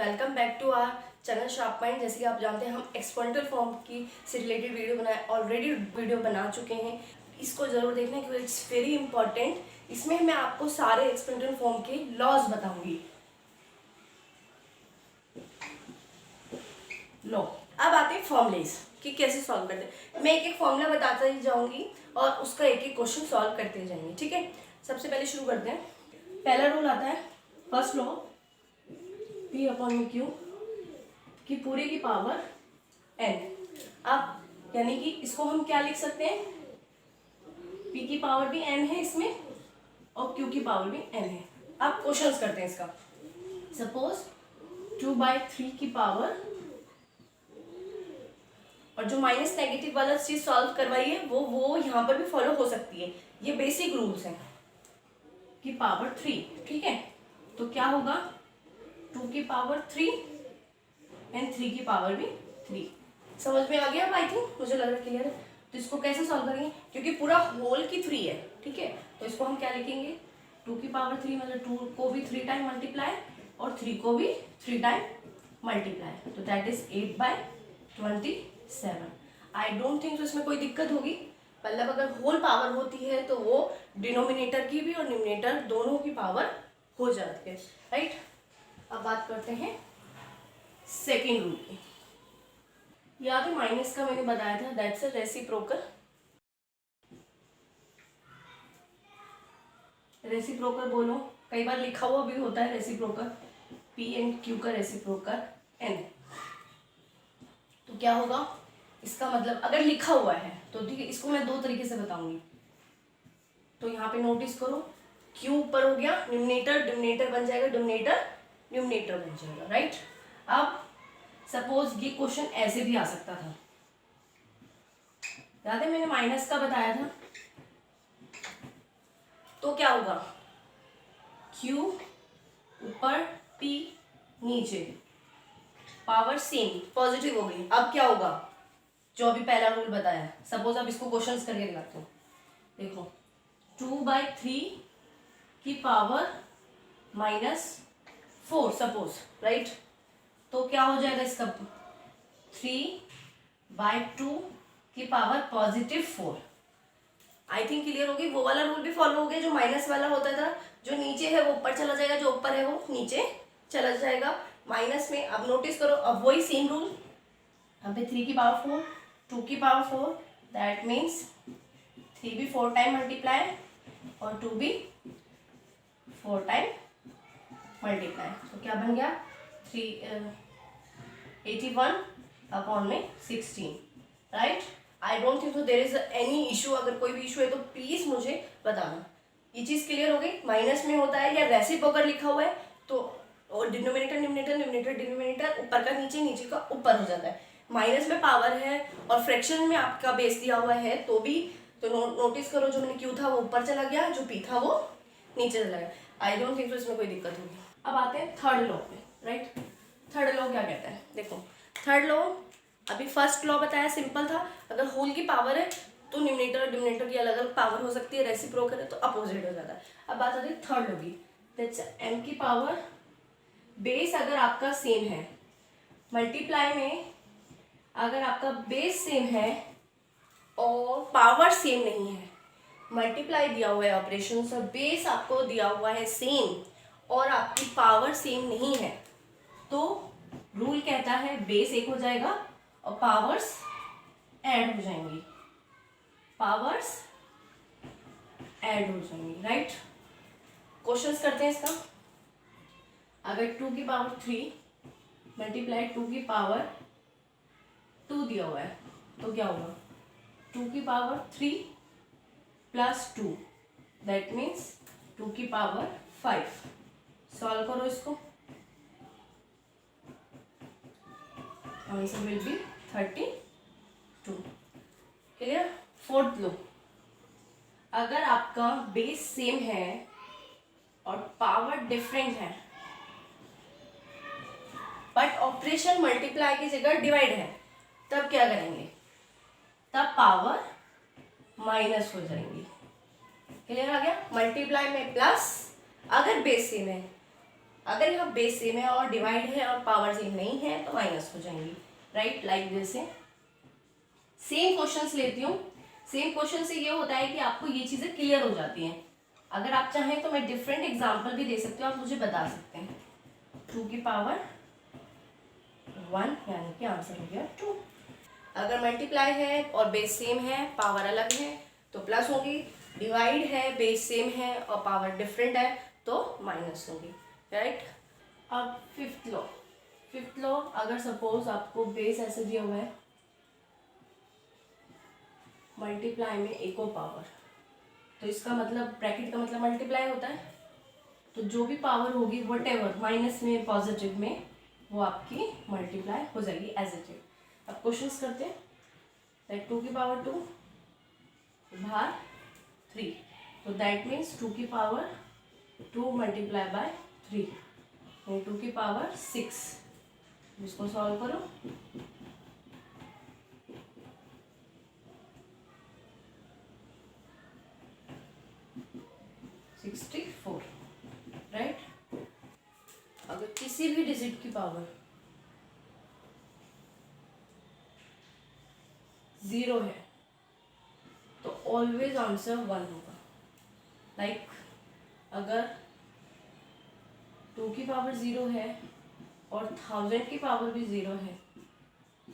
Welcome back to our channel sharp mind. जैसे कि आप जानते हैं हम एक्सपोनेंशियल फॉर्म की से रिलेटेड ऑलरेडी वीडियो बना चुके हैं। इसको ज़रूर देखना क्योंकि इट्स वेरी इंपॉर्टेंट। इसमें मैं आपको सारे एक्सपोनेंशियल फॉर्म के लॉज बताऊंगी। लो, अब आते हैं फॉर्मूलेज कि कैसे सॉल्व करते हैं। मैं एक एक फॉर्मूला बताता ही जाऊंगी और उसका एक एक क्वेश्चन सॉल्व करते जाएंगे, ठीक है। सबसे पहले शुरू करते हैं। पहला रूल आता है फर्स्ट लॉ, P अपॉन में Q की पूरे की पावर n। अब यानी कि इसको हम क्या लिख सकते हैं, P की पावर भी n है इसमें और Q की पावर भी n है। अब क्वेश्चंस करते हैं इसका। सपोज 2/3 की पावर, और जो माइनस नेगेटिव वाला चीज सॉल्व करवाई है वो यहाँ पर भी फॉलो हो सकती है। ये बेसिक रूल्स हैं की पावर 3, ठीक है। तो क्या होगा 2 की पावर 3 एंड 3 की पावर भी 3। समझ में आ गया? आई थिंक मुझे लग रहा है क्लियर है। तो इसको कैसे सॉल्व करेंगे, क्योंकि पूरा होल की 3 है, ठीक है। तो इसको हम क्या लिखेंगे, 2 की पावर 3 मतलब 2 को भी 3 टाइम मल्टीप्लाई और 3 को भी 3 टाइम मल्टीप्लाई। तो that is 8/27। I don't think तो इसमें कोई दिक्कत होगी। मतलब अगर होल पावर होती है तो वो डिनोमिनेटर की भी और न्यूमिनेटर दोनों की पावर हो जाती है, राइट। अब बात करते हैं सेकेंड रूल की। याद है माइनस का मैंने बताया था, दैट्स अ रेसिप्रोकल। रेसिप्रोकल बोलो, कई बार लिखा हुआ भी होता है रेसिप्रोकल, P एंड Q का रेसिप्रोकल N। तो क्या होगा इसका मतलब, अगर लिखा हुआ है तो ठीक है। इसको मैं दो तरीके से बताऊंगी। तो यहाँ पे नोटिस करो, Q ऊपर हो गया, न्यूमिनेटर डिनोमिनेटर बन जाएगा, डिनोमिनेटर न्यूमिनेटर बन जाएगा, राइट। अब सपोज ये क्वेश्चन ऐसे भी आ सकता था, याद है मैंने माइनस का बताया था। तो क्या होगा, Q ऊपर P नीचे, पावर सेम पॉजिटिव हो गई। अब क्या होगा, जो अभी पहला रूल बताया, सपोज अब इसको क्वेश्चंस करके दिखाते हो। देखो 2/3 की पावर -4 सपोज, राइट। तो क्या हो जाएगा इसका, 3/2 की पावर +4। आई थिंक क्लियर होगी। वो वाला रूल भी फॉलो हो गया जो माइनस वाला होता था, जो नीचे है वो ऊपर चला जाएगा, जो ऊपर है वो नीचे चला जाएगा माइनस में। अब नोटिस करो, अब वही सेम रूल, यहाँ पे 3 की पावर 4, 2 की पावर 4, दैट मीन्स 3 भी 4 टाइम मल्टीप्लाई और 2 भी 4 टाइम मल्टीप्लाई। तो क्या बन गया 81/16, right. I don't think so there is any issue. अगर कोई भी इशू है तो प्लीज मुझे बताना। ये चीज क्लियर हो गई। माइनस में होता है या रेसिप्रोकल लिखा हुआ है तो और डिनोमिनेटर न्यूमिनेटर न्यूमिनेटर डिनोमिनेटर, ऊपर का नीचे नीचे का ऊपर हो जाता है। माइनस में पावर है और फ्रैक्शन में आपका बेस दिया हुआ है तो भी, तो नोटिस करो जो मैंने क्यू था वो ऊपर चला गया, जो पी था वो नीचे चला गया। आई डोंट थिंक सो इसमें कोई दिक्कत होगी। अब आते हैं थर्ड लॉ पे, राइट। थर्ड लॉ क्या कहता है, देखो थर्ड लॉ, अभी फर्स्ट लॉ बताया सिंपल था, अगर होल की पावर है तो न्यूमिनेटर और डिनोमिनेटर की अलग अलग पावर हो सकती है, रेसिप्रोकल है तो अपोजिट हो जाता है। अब बात आती है थर्ड लॉ की, दैट्स m की पावर, बेस अगर आपका सेम है, मल्टीप्लाई में अगर आपका बेस सेम है और पावर सेम नहीं है, मल्टीप्लाई दिया हुआ है ऑपरेशन और बेस आपको दिया हुआ है सेम और आपकी पावर सेम नहीं है, तो रूल कहता है बेस एक हो जाएगा और पावर्स ऐड हो जाएंगी, पावर्स ऐड हो जाएंगी, राइट। क्वेश्चंस करते हैं इसका। अगर 2 की पावर 3 मल्टीप्लाई 2 की पावर 2 दिया हुआ है तो क्या होगा, 2 की पावर 3 प्लस 2, दैट मीन्स 2 की पावर 5। सॉल्व करो इसको, answer will be 32। Clear. Fourth लो, अगर आपका बेस सेम है और पावर डिफरेंट है बट ऑपरेशन मल्टीप्लाई की जगह डिवाइड है, तब क्या करेंगे, तब पावर माइनस हो जाएंगी। क्लियर आ गया। मल्टीप्लाई में प्लस, अगर बेस सेम है अगर यहाँ बेस सेम है और डिवाइड है और पावर सेम नहीं है तो माइनस हो जाएंगी, राइट, लाइक जैसे सेम क्वेश्चंस लेती हूँ। सेम क्वेश्चन से ये होता है कि आपको ये चीज़ें क्लियर हो जाती हैं। अगर आप चाहें तो मैं डिफरेंट एग्जाम्पल भी दे सकती हूँ, आप मुझे बता सकते हैं। 2 की पावर 1 यानी कि आंसर हो गया 2। अगर मल्टीप्लाई है और बेस सेम है, पावर अलग है तो प्लस होगी, डिवाइड है, बेस सेम है और पावर डिफरेंट है तो माइनस होगी, राइट। अब फिफ्थ लॉ अगर सपोज आपको बेस ऐसे दिया हुआ है, मल्टीप्लाई में एक और पावर, तो इसका मतलब ब्रैकेट का मतलब मल्टीप्लाई होता है, तो जो भी पावर होगी वट एवर माइनस में पॉजिटिव में वो आपकी मल्टीप्लाई हो जाएगी एज इट इज। अब क्वेश्चंस करते हैं। लाइक 2 की पावर 2 बाहर 3, तो दैट मीन्स 2 की पावर 2 मल्टीप्लाई बाय 3 यानी 2 की पावर 6। इसको सॉल्व करो, 64, राइट। अगर किसी भी डिजिट की पावर 0 है तो ऑलवेज आंसर 1 होगा। लाइक अगर 2 की पावर 0 है और 1000 की पावर भी 0 है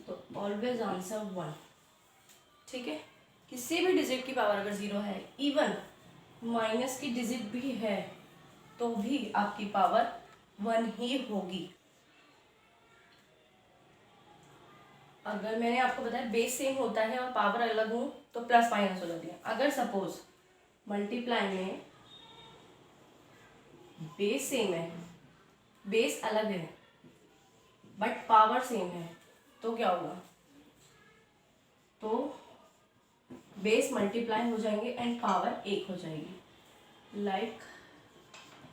तो ऑलवेज आंसर 1, ठीक है। किसी भी डिजिट की पावर अगर 0 है, इवन माइनस की डिजिट भी है तो भी आपकी पावर 1 ही होगी। अगर मैंने आपको बताया बेस सेम होता है और पावर अलग हो तो प्लस माइनस हो जाती है। अगर सपोज मल्टीप्लाई में बेस सेम है, बेस अलग है बट पावर सेम है तो क्या होगा, तो बेस मल्टीप्लाई हो जाएंगे एंड पावर 1 हो जाएगी। लाइक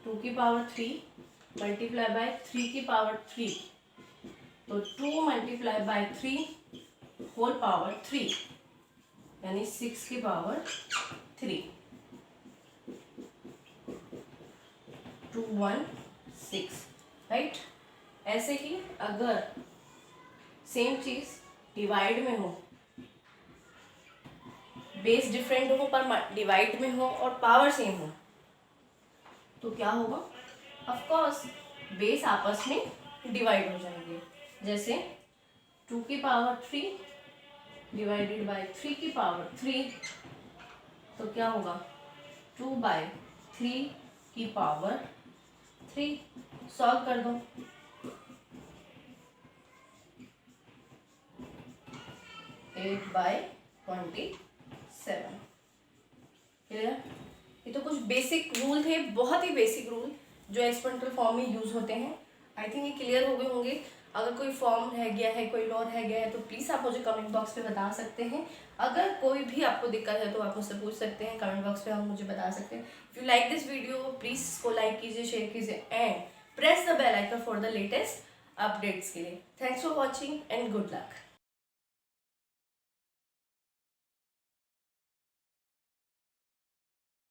2 की पावर 3 मल्टीप्लाई बाय 3 की पावर 3, तो 2 मल्टीप्लाई बाय 3 होल पावर 3 यानी 6 की पावर 3, 2 1 6, राइट। ऐसे ही अगर सेम चीज डिवाइड में हो, बेस डिफरेंट हो पर डिवाइड में हो और पावर सेम हो तो क्या होगा, ऑफ कोर्स बेस आपस में डिवाइड हो जाएंगे। जैसे 2 की पावर 3 डिवाइडेड बाय 3 की पावर 3 तो क्या होगा, 2 बाय 3 की पावर 3। सॉल्व कर दो, 8 बाय 27, क्लियर। ये तो कुछ बेसिक रूल थे, बहुत ही बेसिक रूल जो एक्सपेरिमेंटल फॉर्म में यूज होते हैं। आई थिंक ये क्लियर हो गए होंगे। अगर कोई फॉर्म रह गया है, कोई लॉ रह गया है तो प्लीज़ आप मुझे कमेंट बॉक्स पे बता सकते हैं। अगर कोई भी आपको दिक्कत है तो आप मुझसे पूछ सकते हैं, कमेंट बॉक्स पे आप मुझे बता सकते हैं। If you like this video please इसको लाइक कीजिए, शेयर कीजिए and press the bell icon for the latest updates के लिए। Thanks for watching and good luck.